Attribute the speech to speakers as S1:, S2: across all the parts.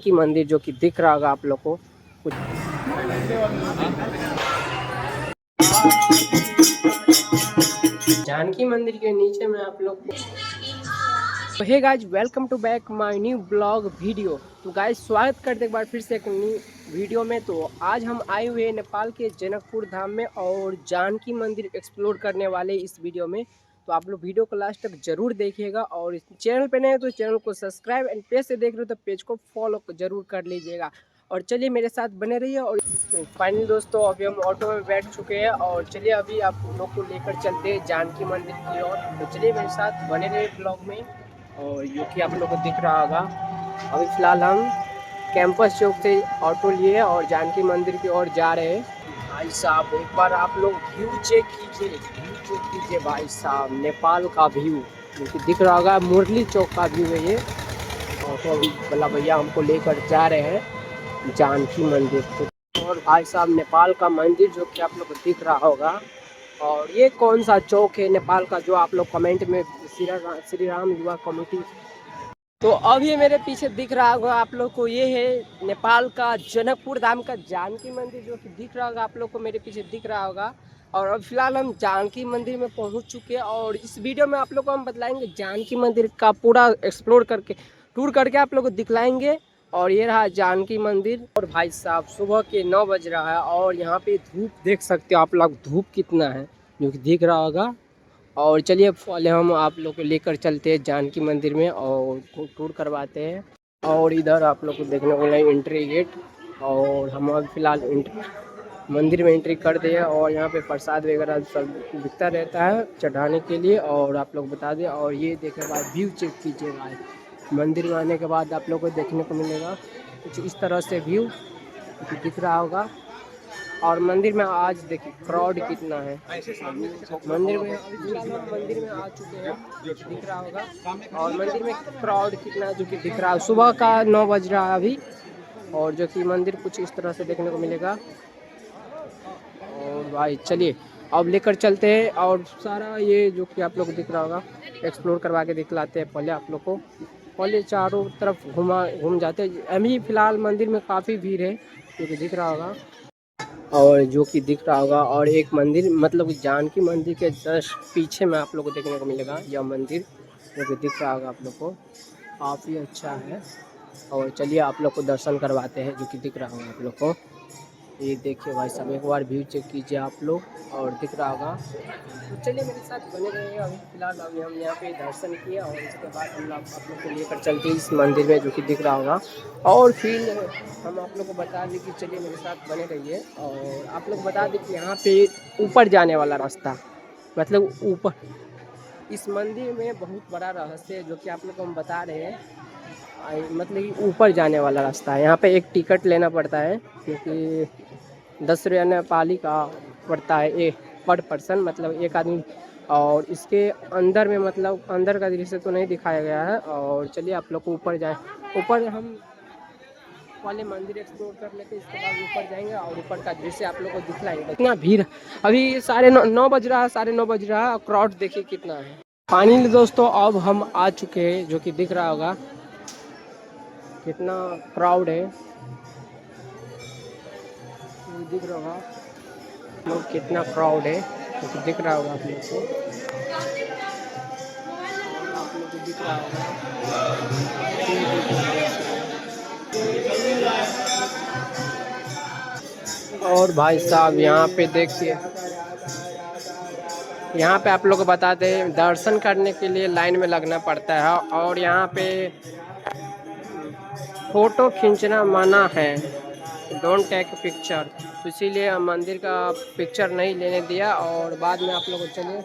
S1: की मंदिर जो कि दिख रहा होगा आप लोग को कुछ। जानकी मंदिर के नीचे में आप लोग को hey guys welcome to back my new blog video. तो गाइज स्वागत करते एक बार फिर से एक न्यू वीडियो में। तो आज हम आए हुए हैं नेपाल के जनकपुर धाम में और जानकी मंदिर एक्सप्लोर करने वाले इस वीडियो में। तो आप लोग वीडियो को लास्ट तक जरूर देखिएगा और इस चैनल पे नए हैं तो चैनल को सब्सक्राइब एंड पेज से देख रहे हो तो पेज को फॉलो जरूर कर लीजिएगा। और चलिए मेरे साथ बने रहिए। और तो फाइनली दोस्तों अभी हम ऑटो में बैठ चुके हैं और चलिए अभी आप लोग को लेकर चलते हैं जानकी मंदिर की ओर। तो चलिए मेरे साथ बने रहिए ब्लॉग में। और जो कि आप लोग को दिख रहा होगा अभी फ़िलहाल हम कैंपस चौक से ऑटो लिए और जानकी मंदिर की ओर जा रहे हैं। भाई साहब एक बार आप लोग व्यू चेक कीजिए भाई साहब, नेपाल का व्यू जो कि दिख रहा होगा मुरली चौक का व्यू है ये। ऑटो वाला भैया हमको लेकर जा रहे हैं जानकी मंदिर। और भाई साहब नेपाल का मंदिर जो कि आप लोग को दिख रहा होगा। और ये कौन सा चौक है नेपाल का जो आप लोग कमेंट में श्री राम युवा कमेटी। तो अभी मेरे पीछे दिख रहा होगा आप लोग को ये है नेपाल का जनकपुर धाम का जानकी मंदिर जो कि दिख रहा होगा आप लोग को मेरे पीछे दिख रहा होगा। और अब फिलहाल हम जानकी मंदिर में पहुंच चुके हैं और इस वीडियो में आप लोग को हम बतलाएंगे जानकी मंदिर का पूरा एक्सप्लोर करके टूर करके आप लोग को दिखलाएंगे। और ये रहा जानकी मंदिर। और भाई साहब सुबह के 9 बज रहा है और यहाँ पे धूप देख सकते हो आप लोग, धूप कितना है जो कि दिख रहा होगा। और चलिए पहले हम आप लोग को लेकर चलते हैं जानकी मंदिर में और टूर करवाते हैं। और इधर आप लोग को देखने को मिला एंट्री गेट। और हम अब फिलहाल मंदिर में एंट्री कर दिए और यहाँ पे प्रसाद वगैरह सब बिकता रहता है चढ़ाने के लिए। और आप लोग बता दें और ये देखने के बाद व्यू चेक कीजिए भाई, मंदिर में आने के बाद आप लोग को देखने को मिलेगा कुछ इस तरह से व्यू दिख रहा होगा। और मंदिर में आज देखिए क्राउड कितना है मंदिर में। मंदिर में आ चुके हैं दिख रहा होगा। और मंदिर में क्राउड कितना जो कि दिख रहा है, सुबह का 9 बज रहा है अभी। और जो कि मंदिर कुछ इस तरह से देखने को मिलेगा। और भाई चलिए अब लेकर चलते हैं और सारा ये जो कि आप लोग को दिख रहा होगा एक्सप्लोर करवा के दिखलाते हैं। पहले आप लोग को पहले चारों तरफ घूम जाते हैं। अभी फ़िलहाल मंदिर में काफ़ी भीड़ है जो कि दिख रहा होगा और जो कि दिख रहा होगा। और एक मंदिर मतलब जानकी मंदिर के जस्ट पीछे में आप लोग को देखने को मिलेगा यह मंदिर जो कि दिख रहा होगा आप लोग को, काफ़ी अच्छा है। और चलिए आप लोग को दर्शन करवाते हैं जो कि दिख रहा होगा आप लोग को। ये देखिए भाई साहब एक बार व्यू चेक कीजिए आप लोग और दिख रहा होगा। तो चलिए मेरे साथ बने रहिए। अभी फिलहाल अभी हम यहाँ पे दर्शन किए और इसके बाद हम आप लोग को लेकर चलते हैं इस मंदिर में जो कि दिख रहा होगा। और फिर हम आप लोग को बता दें कि चलिए मेरे साथ बने रहिए। और आप लोग बता दें कि यहाँ पे ऊपर जाने वाला रास्ता मतलब ऊपर इस मंदिर में बहुत बड़ा रहस्य है जो कि आप लोग को हम बता रहे हैं। मतलब कि ऊपर जाने वाला रास्ता है। यहाँ पे एक टिकट लेना पड़ता है क्योंकि 10 रुपया नेपाली का पड़ता है एक पर पर्सन मतलब एक आदमी। और इसके अंदर में मतलब अंदर का दृश्य तो नहीं दिखाया गया है। और चलिए आप लोग को ऊपर जाए, ऊपर हम पहले मंदिर एक्सप्लोर कर लेते इसके बाद ऊपर जाएंगे और ऊपर का दृश्य आप लोग को दिखलाएंगे। इतना भीड़ अभी 9:30 बज रहा है, 9:30 बज रहा है। क्राउड देखिए कितना है। फाइनली दोस्तों अब हम आ चुके हैं जो कि दिख रहा होगा कितना क्राउड है दिख रहा होगा लोग, कितना क्राउड है तो दिख रहा होगा आप लोग को, आप लोग को दिख रहा होगा। और भाई साहब यहाँ पे देखिए, यहाँ पे आप लोग को बताते हैं दर्शन करने के लिए लाइन में लगना पड़ता है। और यहाँ पे फ़ोटो खींचना मना है, डोंट टेक पिक्चर, तो इसीलिए मंदिर का पिक्चर नहीं लेने दिया। और बाद में आप लोग को चलिए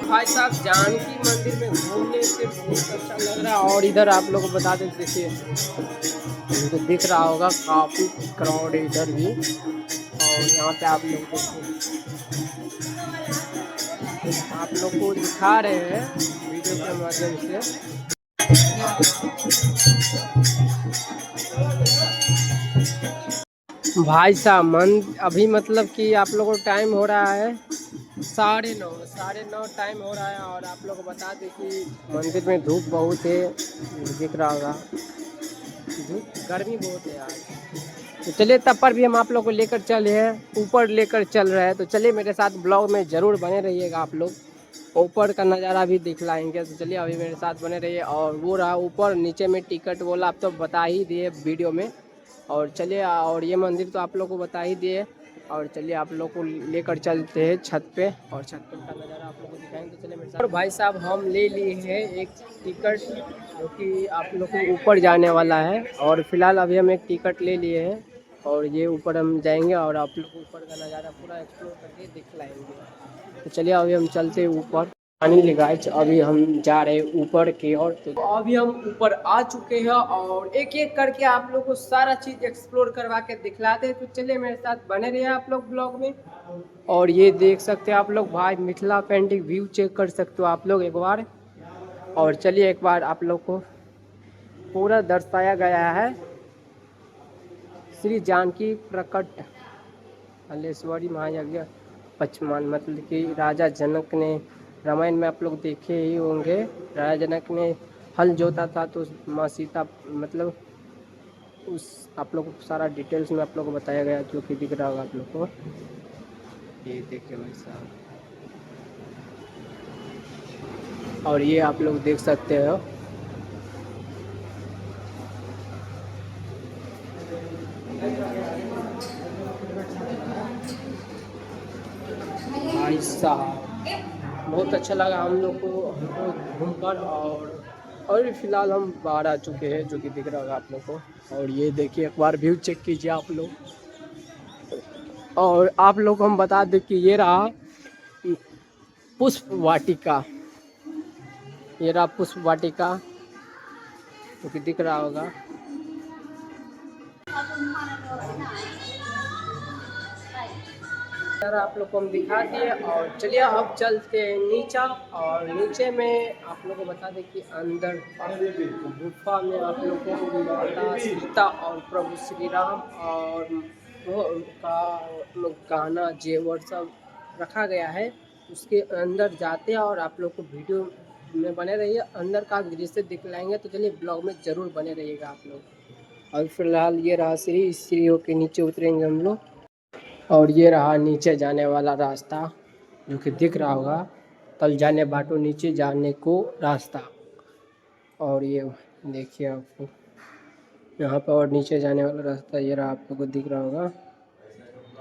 S1: भाई साहब जानकी मंदिर में घूमने से बहुत अच्छा लग रहा है। और इधर आप लोग को बता दें देखिए उनको दिख रहा होगा काफ़ी क्राउड है इधर भी। और यहाँ पे आप लोग आप लोग को दिखा रहे हैं वीडियो के माध्यम से। भाई साहब मन अभी मतलब कि आप लोगों को टाइम हो रहा है 9:30 टाइम हो रहा है। और आप लोग को बता दें कि मंदिर में धूप बहुत है, दिख रहा होगा धूप, गर्मी बहुत है आज। तो चलिए तब पर भी हम आप लोग को लेकर चले हैं, ऊपर लेकर चल रहे हैं। तो चलिए मेरे साथ ब्लॉग में ज़रूर बने रहिएगा आप लोग, ऊपर का नज़ारा भी दिखलाएंगे। तो चलिए अभी मेरे साथ बने रहिए। और वो रहा ऊपर, नीचे में टिकट बोला आप तो बता ही दिए वीडियो में। और चलिए और ये मंदिर तो आप लोग को बता ही दिए। और चलिए आप लोग को लेकर चलते हैं छत पे, और छत पे का नज़ारा आप लोग को दिखाएंगे। तो चलिए मेरे साथ। और भाई साहब हम ले लिए हैं एक टिकट जो कि आप लोग को ऊपर जाने वाला है। और फिलहाल अभी हम एक टिकट ले लिए हैं और ये ऊपर हम जाएंगे और आप लोग को ऊपर का नज़ारा पूरा एक्सप्लोर करके दिखलाएंगे। तो चलिए अभी हम चलते हैं ऊपर। फाइनली गाइस अभी हम जा रहे हैं ऊपर की ओर। तो अभी हम ऊपर आ चुके हैं और एक एक करके आप लोग को सारा चीज़ एक्सप्लोर करवा के दिखलाते हैं। तो चलिए मेरे साथ बने रहिए आप लोग ब्लॉग में। और ये देख सकते हैं आप लोग भाई, मिथिला पेंटिंग व्यू चेक कर सकते हो आप लोग एक बार। और चलिए एक बार आप लोग को पूरा दर्शाया गया है श्री जानकी प्रकट हलेश्वरी महायज्ञ पचमान, मतलब कि राजा जनक ने, रामायण में आप लोग देखे ही होंगे, राजा जनक ने हल जोता था तो माँ सीता मतलब उस आप लोग को सारा डिटेल्स में आप लोग को बताया गया, जो कि दिख रहा होगा आप लोग को। ये देखिए भाई साहब, और ये आप लोग देख सकते हो भाई साहब, बहुत अच्छा लगा हम लोग को हमको घूमकर। और फिलहाल हम बाहर आ चुके हैं, जो कि दिख रहा होगा आप लोग को। और ये देखिए एक बार व्यू चेक कीजिए आप लोग। और आप लोग को हम बता दें कि ये रहा पुष्प वाटिका, ये रहा पुष्प वाटिका, जो कि दिख रहा होगा। सर आप लोग को हम दिखा दिए। और चलिए अब चलते हैं नीचा। और नीचे में आप लोग को बता दें कि अंदर गुफा में आप लोगों को माता सीता और प्रभु श्री राम और वो उनका गाना जेवर सब रखा गया है। उसके अंदर जाते हैं और आप लोग को वीडियो में बने रहिए, अंदर का दृश्य दिखलाएंगे। तो चलिए ब्लॉग में ज़रूर बने रहिएगा आप लोग। और फिलहाल ये रहा सीढ़ी, इस सीढ़ियों के नीचे उतरेंगे हम लोग। और ये रहा नीचे जाने वाला रास्ता, जो कि दिख रहा होगा, तल जाने बाटो नीचे जाने को रास्ता। और ये देखिए आपको यहाँ पर और नीचे जाने वाला रास्ता, ये रहा आप लोग को दिख रहा होगा।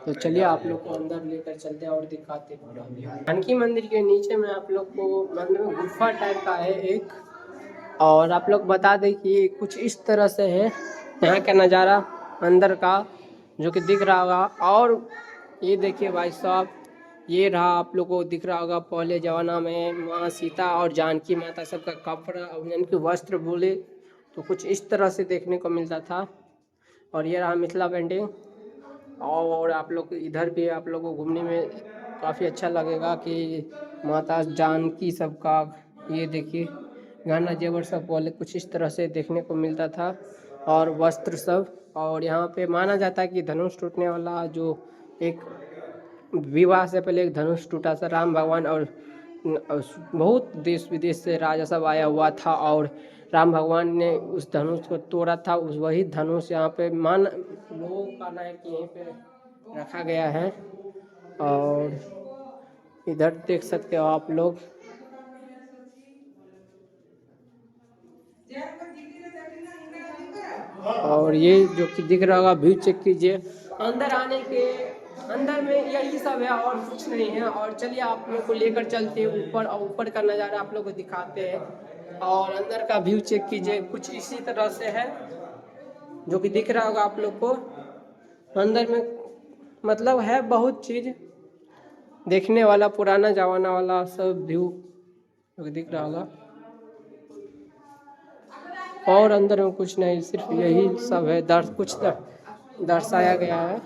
S1: तो चलिए आप लोग को अंदर लेकर चलते हैं और दिखाते हैं। जानकी मंदिर के नीचे में आप लोग को मंदिर में गुफा टाइप का है एक। और आप लोग बता दें कि कुछ इस तरह से है यहाँ का नज़ारा अंदर का, जो कि दिख रहा होगा। और ये देखिए भाई साहब, ये रहा आप लोग को दिख रहा होगा, पहले ज़माना में माँ सीता और जानकी माता सबका कपड़ा यानी कि वस्त्र बोले तो कुछ इस तरह से देखने को मिलता था। और ये रहा मिथिला पेंटिंग। और आप लोग इधर भी आप लोग को घूमने में काफ़ी अच्छा लगेगा कि माता जानकी सबका, ये देखिए गाना जेवर सब पहले कुछ इस तरह से देखने को मिलता था, और वस्त्र सब। और यहाँ पे माना जाता है कि धनुष टूटने वाला जो एक विवाह से पहले एक धनुष टूटा था राम भगवान, और बहुत देश विदेश से राजा सब आया हुआ था और राम भगवान ने उस धनुष को तोड़ा था। उस वही धनुष यहाँ पे मान लोगों का ना है कि यहीं पे रखा गया है। और इधर देख सकते हो आप लोग, और ये जो कि दिख रहा होगा व्यू चेक कीजिए। अंदर आने के अंदर में यही सब है और कुछ नहीं है। और चलिए आप लोग को लेकर चलते हैं ऊपर, और ऊपर का नज़ारा आप लोग को दिखाते हैं। और अंदर का व्यू चेक कीजिए, कुछ इसी तरह से है, जो कि दिख रहा होगा आप लोग को। अंदर में मतलब है बहुत चीज़ देखने वाला, पुराना जमाना वाला सब व्यू जो कि दिख रहा होगा। और अंदर में कुछ नहीं, सिर्फ यही सब है, दर्शाया गया है।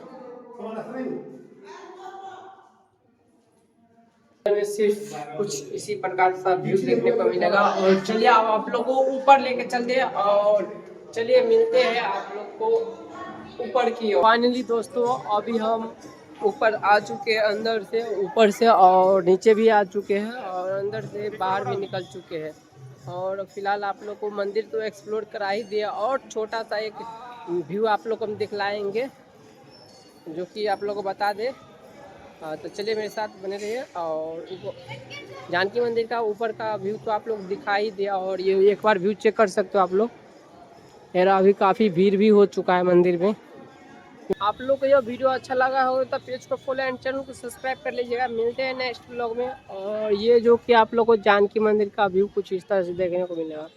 S1: में सिर्फ कुछ इसी प्रकार का व्यू देखने को मिलेगा। और चलिए अब आप लोग को ऊपर लेके चलते हैं और चलिए मिलते हैं आप लोग को ऊपर की ओर। फाइनली दोस्तों अभी हम ऊपर आ चुके हैं, अंदर से ऊपर से, और नीचे भी आ चुके हैं और अंदर से बाहर भी निकल चुके हैं। और फिलहाल आप लोग को मंदिर तो एक्सप्लोर करा ही दिया, और छोटा सा एक व्यू आप लोग को हम दिखलाएंगे जो कि आप लोग को बता दे। तो चलिए मेरे साथ बने रहिए। और जानकी मंदिर का ऊपर का व्यू तो आप लोग दिखाई दिया, और ये एक बार व्यू चेक कर सकते हो आप लोग। मेरा अभी काफ़ी भीड़ भी हो चुका है मंदिर में। आप लोग को यह वीडियो अच्छा लगा हो तो पेज को फॉलो एंड चैनल को सब्सक्राइब कर लीजिएगा। मिलते हैं नेक्स्ट व्लॉग में। और ये जो कि आप लोग को जानकी मंदिर का व्यू कुछ इस तरह से देखने को मिलेगा।